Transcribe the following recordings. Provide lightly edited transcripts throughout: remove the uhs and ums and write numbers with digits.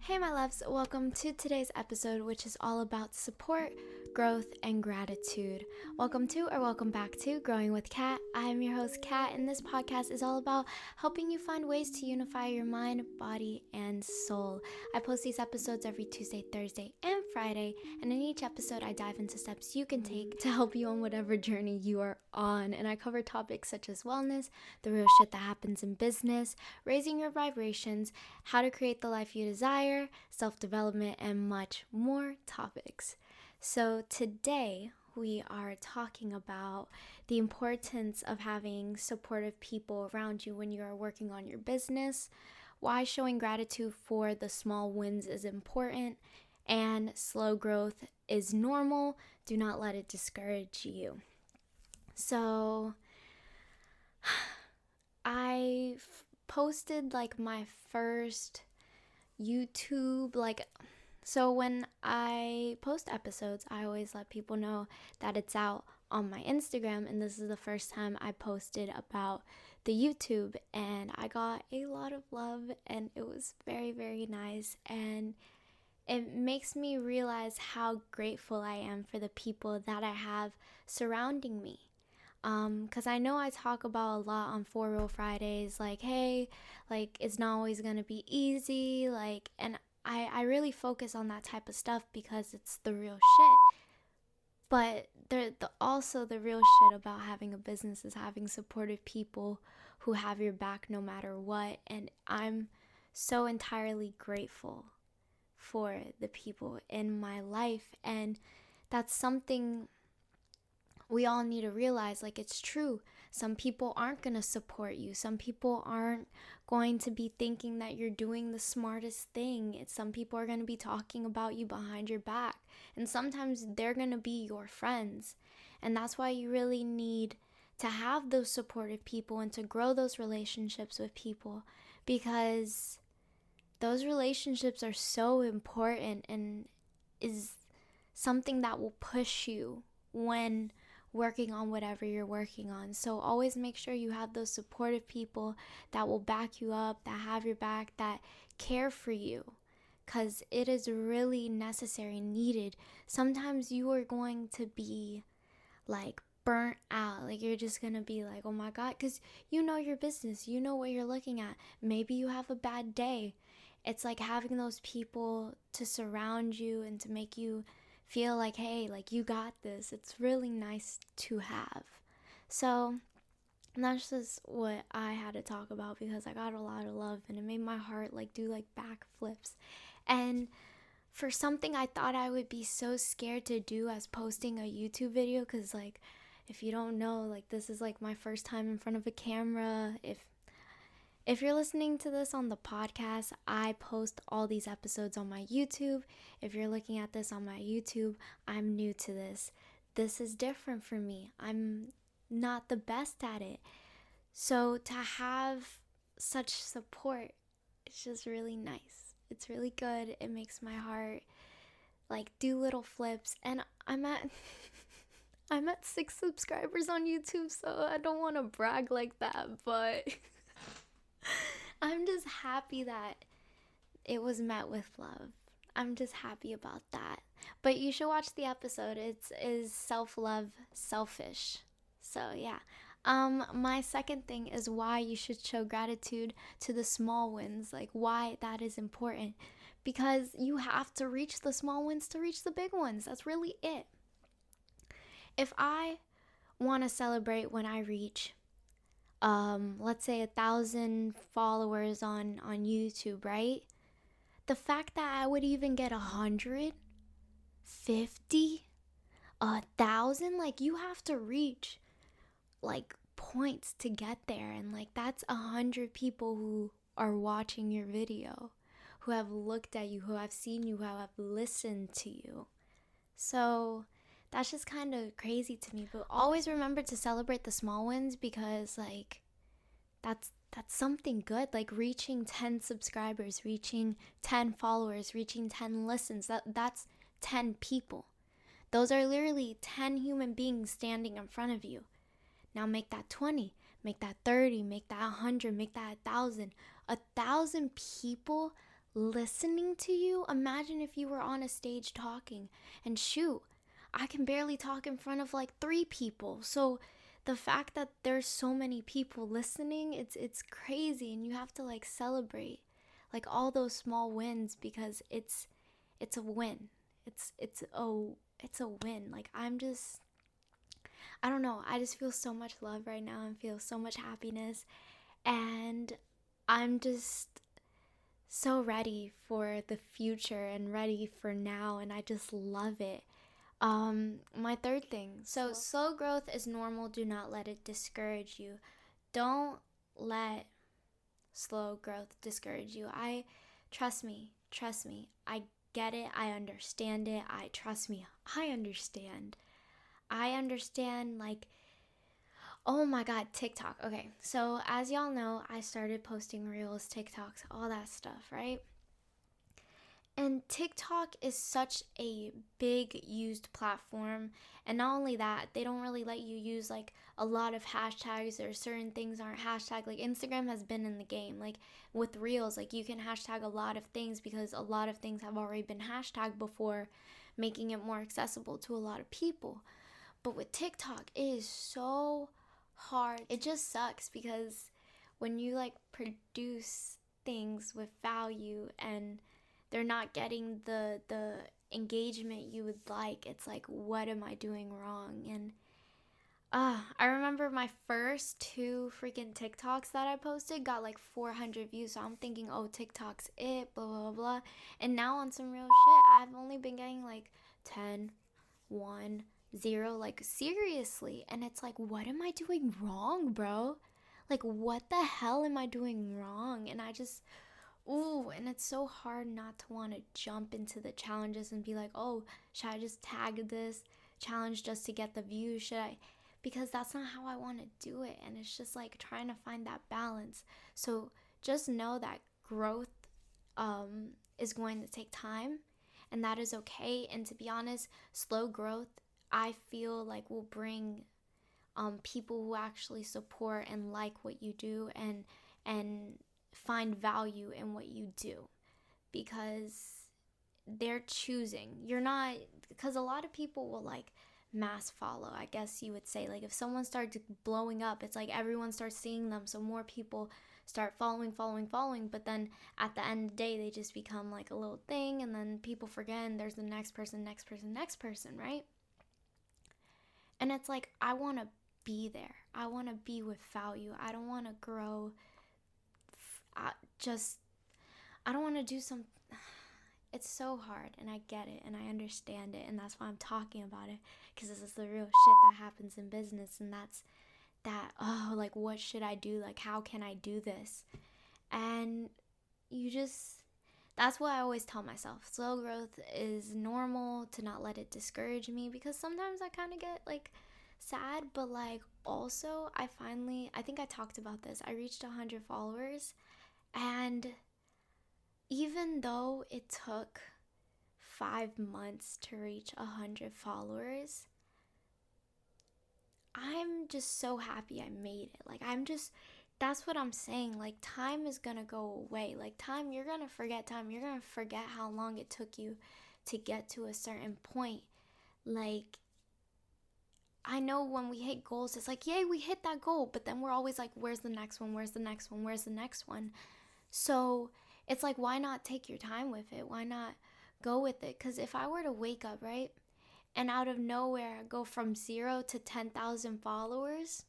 Hey my loves, welcome to today's episode, which is all about support, growth, and gratitude. Welcome to or welcome back to Growing with Kat. I am your host Kat, and this podcast is all about helping you find ways to unify your mind, body, and soul. I post these episodes every Tuesday, Thursday, and Friday, and in each episode I dive into steps you can take to help you on whatever journey you are on. And I cover topics such as wellness, the real shit that happens in business, raising your vibrations, how to create the life you desire, self-development, and much more topics. So today we are talking about the importance of having supportive people around you when you are working on your business, why showing gratitude for the small wins is important, and slow growth is normal. Do not let it discourage you. So I posted my first YouTube, so when I post episodes, I always let people know that it's out on my Instagram, and this is the first time I posted about the YouTube, and I got a lot of love, and it was very, very nice, and it makes me realize how grateful I am for the people that I have surrounding me. Because I know I talk about a lot on 4 Real Fridays, hey, it's not always going to be easy, and I really focus on that type of stuff because it's the real shit. But also the real shit about having a business is having supportive people who have your back no matter what, and I'm so entirely grateful for the people in my life, and that's something we all need to realize, it's true. Some people aren't going to support you. Some people aren't going to be thinking that you're doing the smartest thing. Some people are going to be talking about you behind your back. And sometimes they're going to be your friends. And that's why you really need to have those supportive people and to grow those relationships with people, because those relationships are so important and is something that will push you when working on whatever you're working on. So always make sure you have those supportive people that will back you up, that have your back, that care for you, because it is really necessary, needed. Sometimes you are going to be burnt out, you're just gonna be oh my god, because you know your business, you know what you're looking at. Maybe you have a bad day. It's having those people to surround you and to make you feel hey, you got this. It's really nice to have. So that's just what I had to talk about, because I got a lot of love and it made my heart do backflips. And for something I thought I would be so scared to do as posting a YouTube video, because if you don't know, this is my first time in front of a camera. If you're listening to this on the podcast, I post all these episodes on my YouTube. If you're looking at this on my YouTube, I'm new to this. This is different for me. I'm not the best at it. So to have such support, it's just really nice. It's really good. It makes my heart do little flips. And I'm at 6 subscribers on YouTube, so I don't want to brag like that, but I'm just happy that it was met with love. I'm just happy about that. But you should watch the episode. Is self-love selfish? So yeah. My second thing is why you should show gratitude to the small wins, why that is important. Because you have to reach the small wins to reach the big ones. That's really it. If I want to celebrate when I reach let's say 1,000 followers on YouTube, right? The fact that I would even get 100, 50, 1,000, you have to reach points to get there, and that's 100 people who are watching your video, who have looked at you, who have seen you, who have listened to you. So that's just kind of crazy to me. But always remember to celebrate the small wins, because that's something good. Reaching 10 subscribers, reaching 10 followers, reaching 10 listens, that's 10 people. Those are literally 10 human beings standing in front of you. Now make that 20, make that 30, make that 100, make that 1,000. 1,000 people listening to you. Imagine if you were on a stage talking, and shoot, I can barely talk in front of like 3 people. So the fact that there's so many people listening, it's crazy, and you have to like celebrate like all those small wins, because it's a win. It's a win. Like I don't know, I just feel so much love right now and feel so much happiness, and I'm just so ready for the future and ready for now, and I just love it. My third thing. So slow growth is normal. Do not let it discourage you. Don't let slow growth discourage you. Trust me. I get it. I understand it. Trust me. I understand. Like, oh my God, TikTok. Okay, so as y'all know, I started posting reels, TikToks, all that stuff, right? And TikTok is such a big used platform. And not only that, they don't really let you use like a lot of hashtags, or certain things aren't hashtag. Like Instagram has been in the game. Like with Reels, like you can hashtag a lot of things because a lot of things have already been hashtagged before, making it more accessible to a lot of people. But with TikTok, it is so hard. It just sucks because when you like produce things with value and they're not getting the engagement you would like, it's like, what am I doing wrong? And I remember my first 2 freaking TikToks that I posted got like 400 views. So I'm thinking, oh, TikTok's it, blah, blah, blah. And now on some real shit, I've only been getting like 10, 1, 0, like seriously. And it's like, what am I doing wrong, bro? Like, what the hell am I doing wrong? And I just, ooh, and it's so hard not to want to jump into the challenges and be like, oh, should I just tag this challenge just to get the views? Should I? Because that's not how I want to do it. And it's just like trying to find that balance. So just know that growth is going to take time, and that is okay. And to be honest, slow growth, I feel like, will bring people who actually support and like what you do, and find value in what you do, because they're choosing. You're not, because a lot of people will like mass follow, I guess you would say. Like if someone starts blowing up, it's like everyone starts seeing them, so more people start following, but then at the end of the day they just become like a little thing, and then people forget, and there's the next person, right? And it's like, I want to be there. I want to be with value. I don't want to grow. I don't want to do some. It's so hard, and I get it, and I understand it, and that's why I'm talking about it, because this is the real shit that happens in business, and that's that, oh, like, what should I do? Like, how can I do this? And that's what I always tell myself. Slow growth is normal. To not let it discourage me, because sometimes I kind of get like sad, but like also I think I talked about this. I reached 100 followers, and even though it took 5 months to reach 100 followers, I'm just so happy I made it. Like, that's what I'm saying. Like, time is gonna go away. Like, time, you're gonna forget time. You're gonna forget how long it took you to get to a certain point. Like, I know when we hit goals, it's like, yay, we hit that goal. But then we're always like, where's the next one? Where's the next one? Where's the next one? So it's like, why not take your time with it? Why not go with it? Because if I were to wake up, right, and out of nowhere go from 0 to 10,000 followers,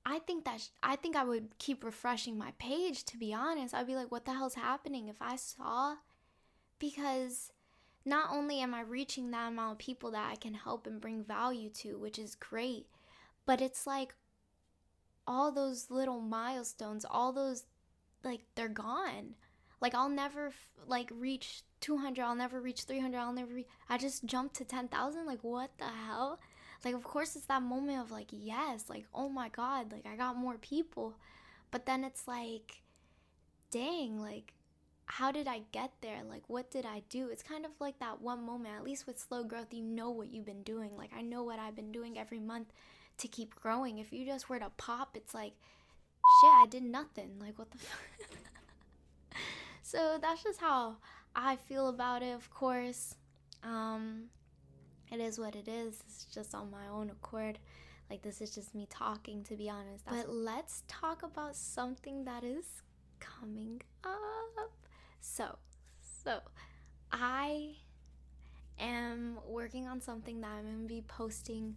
I think I would keep refreshing my page, to be honest. I'd be like, what the hell's happening? If I saw, because not only am I reaching that amount of people that I can help and bring value to, which is great, but it's like all those little milestones, all those, like, they're gone. Like, I'll never reach 200, I'll never reach 300, I just jumped to 10,000. Like, what the hell? Like, of course it's that moment of like, yes, like, oh my God, like, I got more people. But then it's like, dang, like, how did I get there? Like, what did I do? It's kind of like that one moment. At least with slow growth, you know what you've been doing. Like, I know what I've been doing every month to keep growing. If you just were to pop, it's like, shit, I did nothing. Like, what the fuck? So that's just how I feel about it, of course. Um, it is what it is. It's just on my own accord. Like, this is just me talking, to be honest. But let's talk about something that is coming up. So I am working on something that I'm going to be posting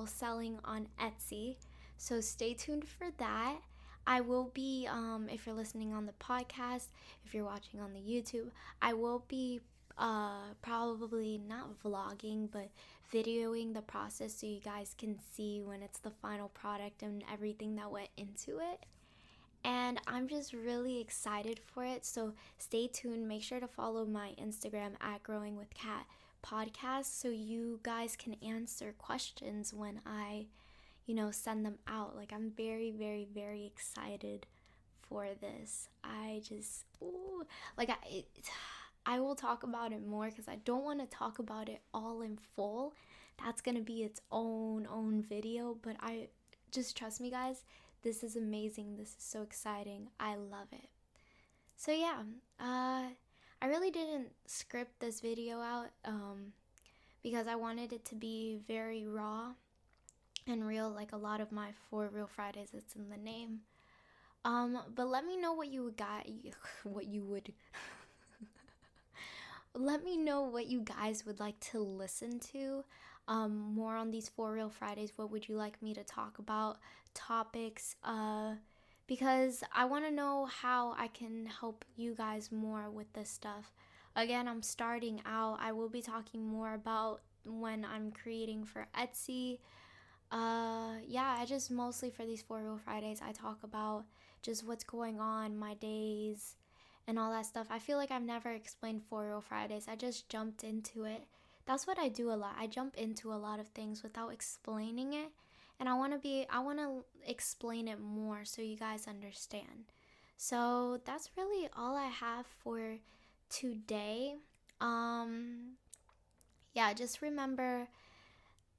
selling on Etsy. So stay tuned for that. I will be, if you're listening on the podcast, if you're watching on the YouTube, I will be probably not vlogging, but videoing the process so you guys can see when it's the final product and everything that went into it. And I'm just really excited for it. So stay tuned. Make sure to follow my Instagram at Growing with Kat podcast so you guys can answer questions when I, send them out. Like, I'm very, very, very excited for this. I will talk about it more because I don't want to talk about it all in full. That's going to be its own video, but just trust me, guys. This is amazing. This is so exciting. I love it. So yeah, I really didn't script this video out because I wanted it to be very raw and real, like a lot of my For Real Fridays. It's in the name. But let me know what you would let me know what you guys would like to listen to more on these For Real Fridays. What would you like me to talk about? Topics, because I want to know how I can help you guys more with this stuff. Again, I'm starting out. I will be talking more about when I'm creating for Etsy. I just mostly for these For Real Fridays, I talk about just what's going on, my days, and all that stuff. I feel like I've never explained For Real Fridays. I just jumped into it. That's what I do a lot. I jump into a lot of things without explaining it. And I want to explain it more so you guys understand. So that's really all I have for today. Just remember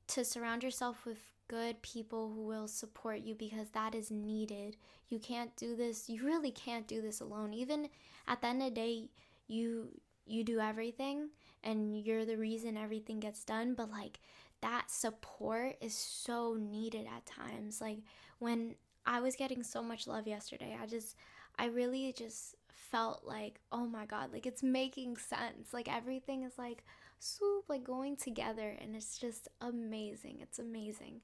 to surround yourself with good people who will support you because that is needed. You can't do this. You really can't do this alone. Even at the end of the day, you do everything and you're the reason everything gets done, but like that support is so needed at times. Like when I was getting so much love yesterday, I really just felt like, oh my God, like it's making sense. Like everything is like swoop, like going together, and it's just amazing. It's amazing.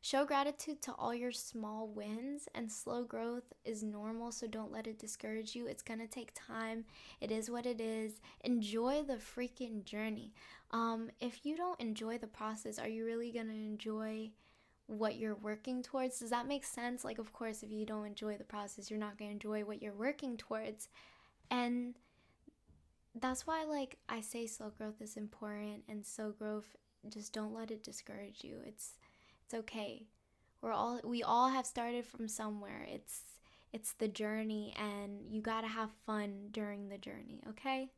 Show gratitude to all your small wins, and slow growth is normal, so don't let it discourage you. It's gonna take time. It is what it is. Enjoy the freaking journey. If you don't enjoy the process, are you really gonna enjoy what you're working towards? Does that make sense? Like, of course, if you don't enjoy the process, you're not gonna enjoy what you're working towards. And that's why, like, I say slow growth is important, and slow growth, just don't let it discourage you. It's okay. We all have started from somewhere. It's the journey, and you gotta have fun during the journey, okay?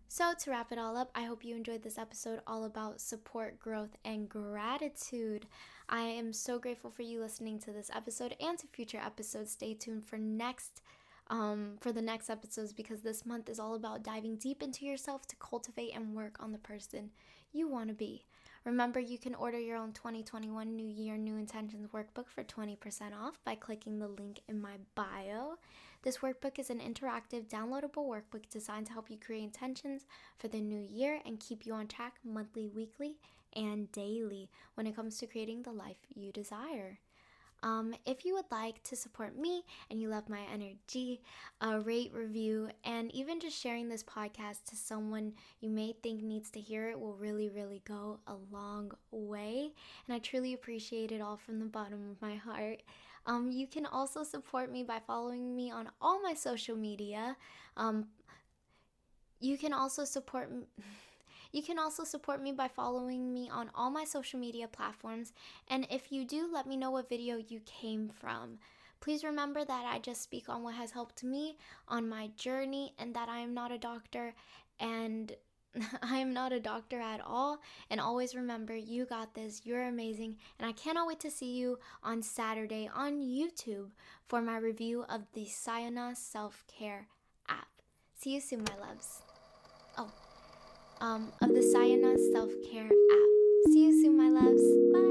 So to wrap it all up, I hope you enjoyed this episode all about support, growth, and gratitude. I am so grateful for you listening to this episode and to future episodes. Stay tuned for the next episodes, because this month is all about diving deep into yourself to cultivate and work on the person you want to be. Remember, you can order your own 2021 New Year, New Intentions workbook for 20% off by clicking the link in my bio. This workbook is an interactive, downloadable workbook designed to help you create intentions for the new year and keep you on track monthly, weekly, and daily when it comes to creating the life you desire. If you would like to support me and you love my energy, rate, review, and even just sharing this podcast to someone you may think needs to hear it will really, really go a long way. And I truly appreciate it all from the bottom of my heart. You can also support me by following me on all my social media. You can also support me by following me on all my social media platforms. And if you do, let me know what video you came from. Please remember that I just speak on what has helped me on my journey, and that I am not a doctor, and I am not a doctor at all. And always remember, you got this. You're amazing. And I cannot wait to see you on Saturday on YouTube for my review of the Sayana Self-Care app. See you soon, my loves. Of the Sayana Self-Care app. See you soon, my loves. Bye.